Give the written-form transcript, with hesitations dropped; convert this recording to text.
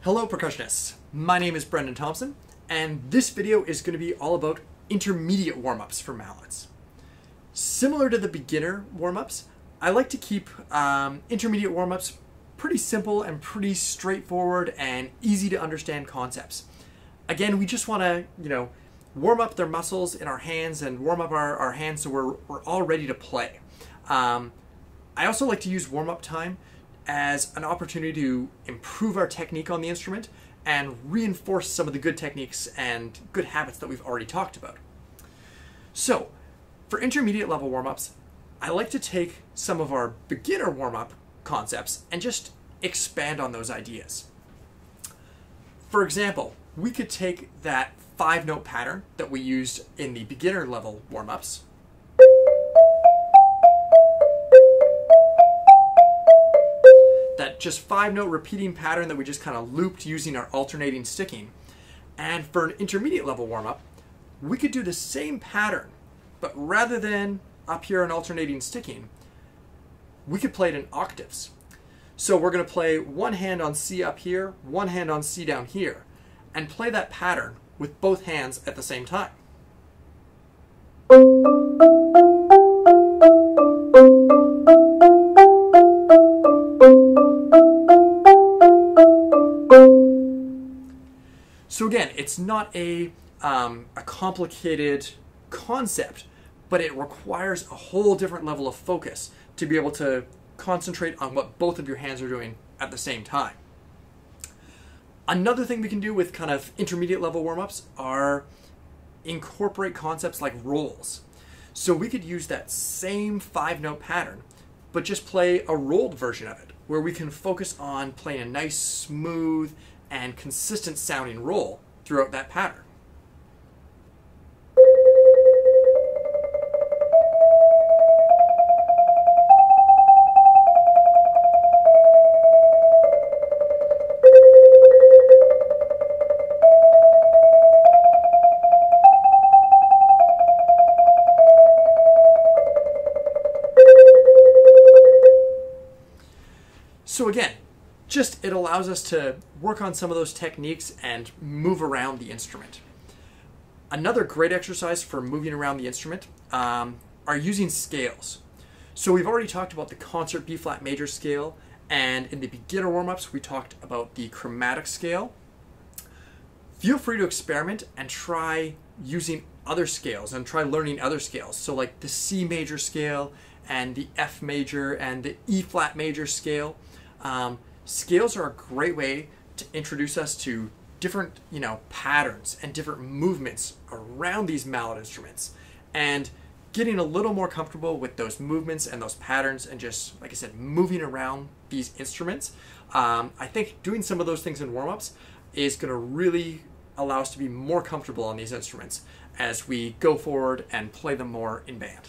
Hello percussionists, my name is Brendan Thompson, and this video is going to be all about intermediate warm-ups for mallets. Similar to the beginner warm-ups, I like to keep intermediate warm-ups pretty simple and pretty straightforward and easy to understand concepts. Again, we just want to, warm up their muscles in our hands and warm up our hands so we're all ready to play. I also like to use warm-up time as an opportunity to improve our technique on the instrument and reinforce some of the good techniques and good habits that we've already talked about. So, for intermediate level warm-ups, I like to take some of our beginner warm-up concepts and just expand on those ideas. For example, we could take that 5-note pattern that we used in the beginner level warm-ups, that just 5-note repeating pattern that we just kind of looped using our alternating sticking. And for an intermediate level warm-up, we could do the same pattern, but rather than up here in alternating sticking, we could play it in octaves. So we're going to play one hand on C up here, one hand on C down here, and play that pattern with both hands at the same time. So again, it's not a complicated concept, but it requires a whole different level of focus to be able to concentrate on what both of your hands are doing at the same time. Another thing we can do with kind of intermediate level warm-ups are incorporate concepts like rolls. So we could use that same 5-note pattern, but just play a rolled version of it, where we can focus on playing a nice, smooth, and consistent sounding roll throughout that pattern. So again, it allows us to work on some of those techniques and move around the instrument. Another great exercise for moving around the instrument are using scales. So we've already talked about the concert B-flat major scale, and in the beginner warm-ups we talked about the chromatic scale. Feel free to experiment and try using other scales and try learning other scales. So like the C major scale and the F major and the E-flat major scale. Scales are a great way to introduce us to different, patterns and different movements around these mallet instruments, and getting a little more comfortable with those movements and those patterns and just, like I said, moving around these instruments. I think doing some of those things in warm-ups is going to really allow us to be more comfortable on these instruments as we go forward and play them more in band.